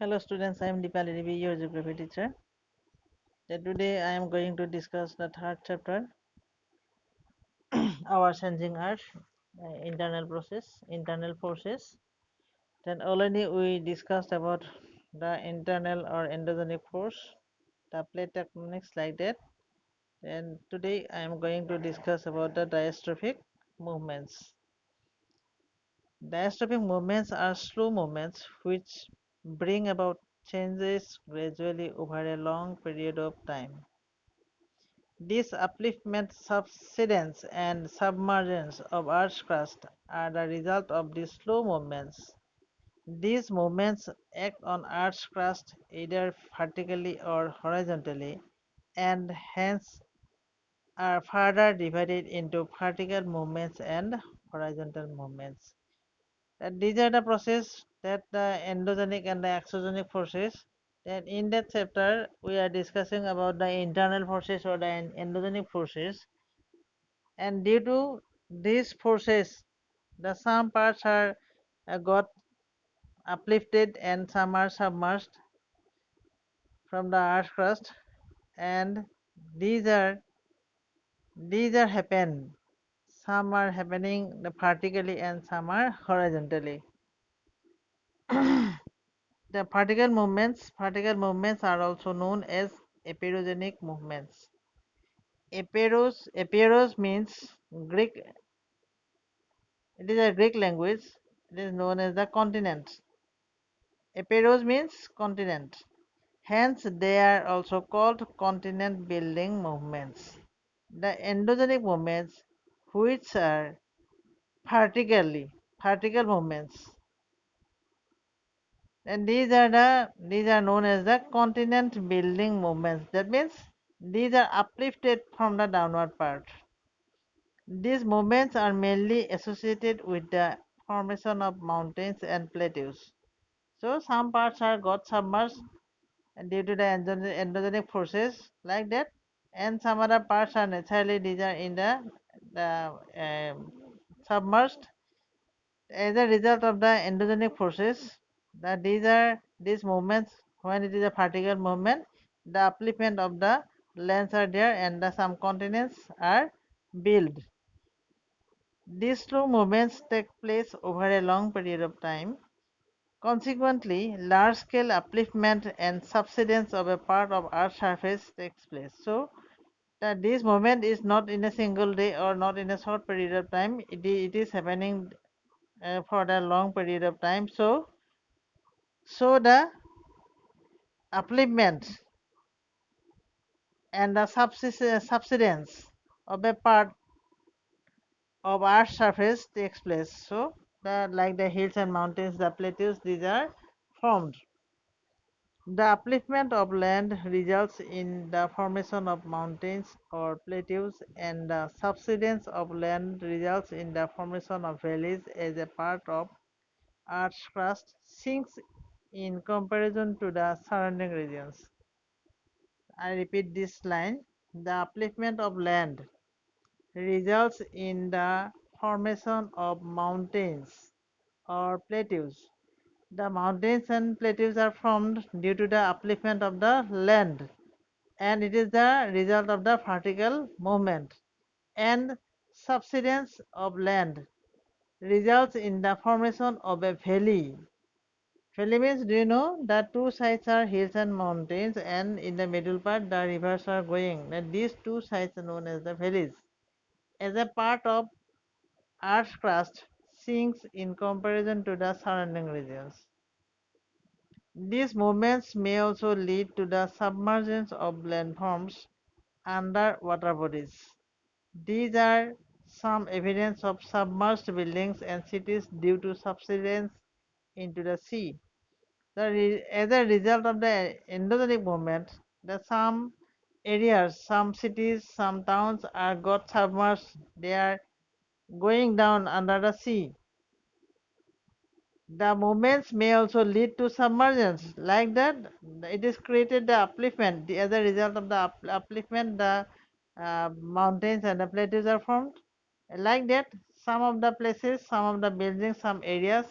Hello students, I am Dipali Devi, your geography teacher. Today I am going to discuss the third chapter, our changing earth, internal process, internal forces. Then already we discussed about the internal or endogenic force, the plate tectonics like that. And today I am going to discuss about the diastrophic movements. Diastrophic movements are slow movements which bring about changes gradually over a long period of time. This upliftment, subsidence, and submergence of Earth's crust are the result of these slow movements. These movements act on Earth's crust either vertically or horizontally, and hence are further divided into vertical movements and horizontal movements. These are the processes that the endogenic and the exogenic forces. Then in that chapter, we are discussing about the internal forces or the endogenic forces. And due to these forces, the some parts are got uplifted and some are submerged from the earth crust, and these are happen. Some are happening vertically and some are horizontally. The vertical movements are also known as aperogenic movements. Aperos means Greek. It is a Greek language. It is known as the continent. Aperos means continent. Hence, they are also called continent building movements. The endogenic movements, which are vertical movements, and these are known as the continent building movements. That means these are uplifted from the downward part. These movements are mainly associated with the formation of mountains and plateaus. So some parts are got submerged due to the endogenic forces like that, and some other parts are naturally these are in the submerged as a result of the endogenic forces. That these movements, when it is a vertical movement, the upliftment of the lands are there and some continents are built. These slow movements take place over a long period of time. Consequently, large-scale upliftment and subsidence of a part of Earth's surface takes place. So, that this movement is not in a single day or not in a short period of time. It is happening for a long period of time. So the upliftment and the subsidence of a part of Earth's surface takes place. So, like the hills and mountains, the plateaus, these are formed. The upliftment of land results in the formation of mountains or plateaus, and the subsidence of land results in the formation of valleys as a part of Earth's crust sinks in comparison to the surrounding regions. I repeat this line. The upliftment of land results in the formation of mountains or plateaus. The mountains and plateaus are formed due to the upliftment of the land, and it is the result of the vertical movement. And subsidence of land results in the formation of a valley. Valley means, do you know that two sides are hills and mountains, and in the middle part the rivers are going. And these two sides are known as the valleys. As a part of Earth's crust sinks in comparison to the surrounding regions. These movements may also lead to the submergence of landforms under water bodies. These are some evidence of submerged buildings and cities due to subsidence into the sea. As a result of the endogenic movement, some areas, some cities, some towns are got submerged. They are going down under the sea. The movements may also lead to submergence. Like that, it is created the upliftment. As a result of the upliftment, the mountains and the plateaus are formed. Like that, some of the places, some of the buildings, some areas,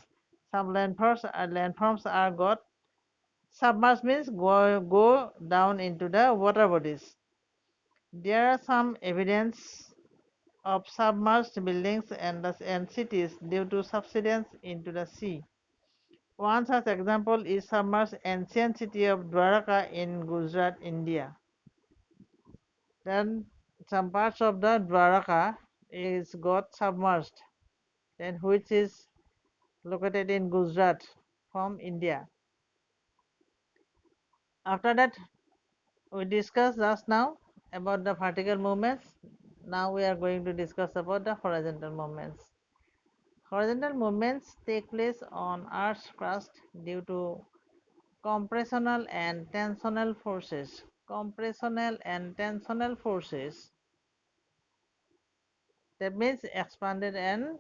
some landforms are got Submerged means go down into the water bodies. There are some evidence of submerged buildings and cities due to subsidence into the sea. One such example is submerged ancient city of Dwaraka in Gujarat, India. Then some parts of the Dwaraka is got submerged, then which is located in Gujarat from India. After that, we discussed just now about the vertical movements. Now we are going to discuss about the horizontal movements. Horizontal movements take place on Earth's crust due to compressional and tensional forces. Compressional and tensional forces, that means expanded and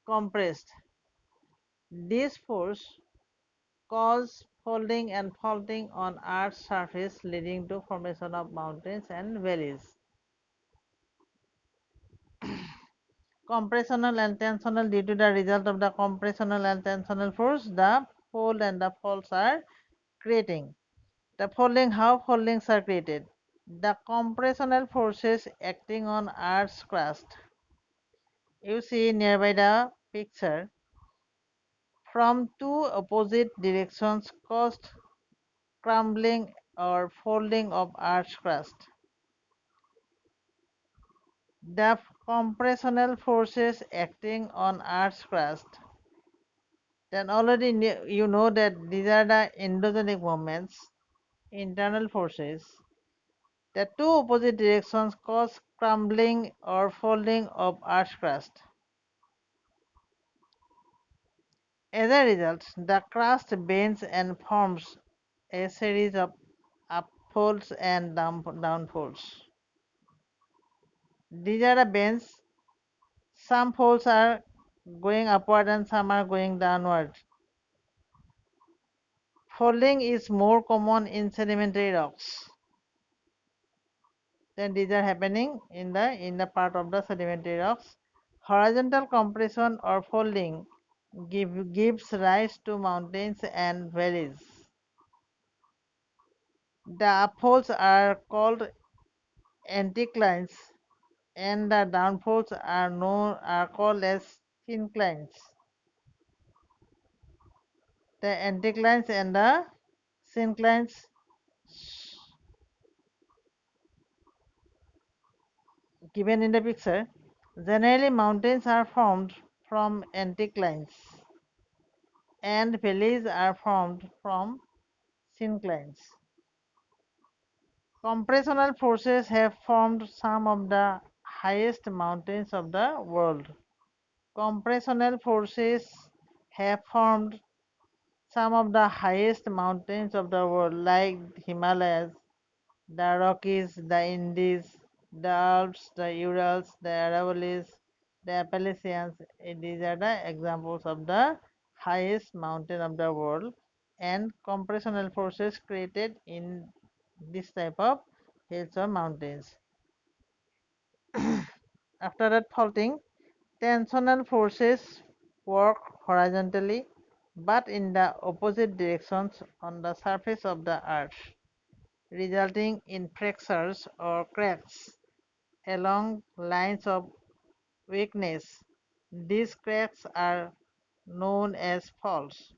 compressed. This force cause folding and faulting on Earth's surface, leading to formation of mountains and valleys. Compressional and tensional, due to the result of the compressional and tensional force, the fold and the faults are creating. The folding, how foldings are created? The compressional forces acting on Earth's crust. You see nearby the picture, from two opposite directions caused crumbling or folding of Earth's crust. The compressional forces acting on Earth's crust. Then already you know that these are the endogenic movements, internal forces. The two opposite directions cause crumbling or folding of Earth's crust. As a result, the crust bends and forms a series of upfolds and downfolds. These are the bends. Some folds are going upward and some are going downward. Folding is more common in sedimentary rocks. Then these are happening in the part of the sedimentary rocks. Horizontal compression or folding gives rise to mountains and valleys. The upfolds are called anticlines and the downfolds are called as synclines. The anticlines and the synclines given in the picture. Generally, mountains are formed from anticlines and valleys are formed from synclines. Compressional forces have formed some of the highest mountains of the world. Compressional forces have formed some of the highest mountains of the world, like Himalayas, the Rockies, the Andes, the Alps, the Urals, the Aravallis, the Appalachians. These are the examples of the highest mountain of the world, and compressional forces created in this type of hills or mountains. After that, faulting, tensional forces work horizontally but in the opposite directions on the surface of the earth, resulting in fractures or cracks along lines of weakness. These cracks are known as faults.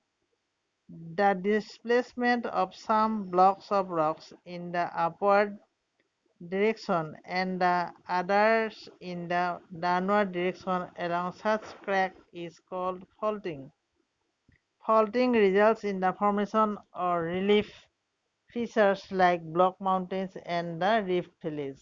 The displacement of some blocks of rocks in the upward direction and the others in the downward direction along such crack is called faulting. Faulting results in the formation or relief features like block mountains and the rift valleys.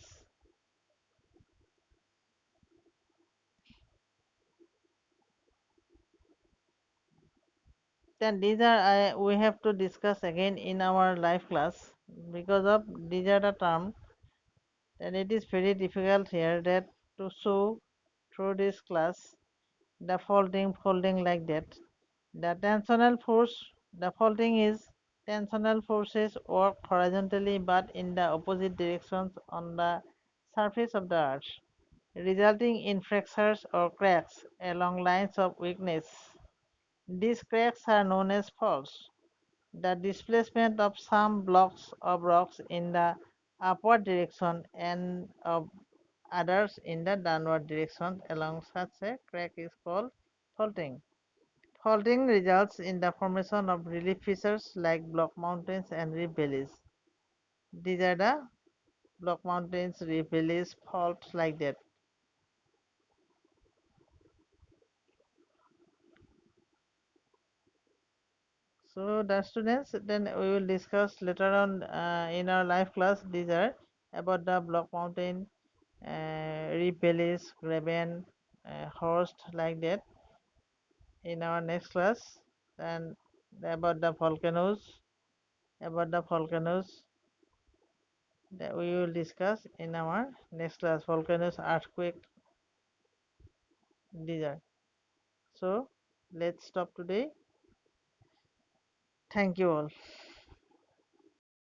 Then these are we have to discuss again in our live class, because of these are the term. Then it is very difficult here that to show through this class the folding like that. The tensional force, the faulting is tensional forces work horizontally but in the opposite directions on the surface of the earth, resulting in fractures or cracks along lines of weakness. These cracks are known as faults. The displacement of some blocks of rocks in the upward direction and of others in the downward direction along such a crack is called faulting. Faulting results in the formation of relief features like block mountains and reef valleys. These are the block mountains, reef valleys, faults like that. So the students, then we will discuss later on in our live class. These are about the block mountain, reef valleys, graben, horst like that in our next class. And about the volcanoes that we will discuss in our next class. Volcanoes, earthquake, these are. So let's stop today. Thank you all.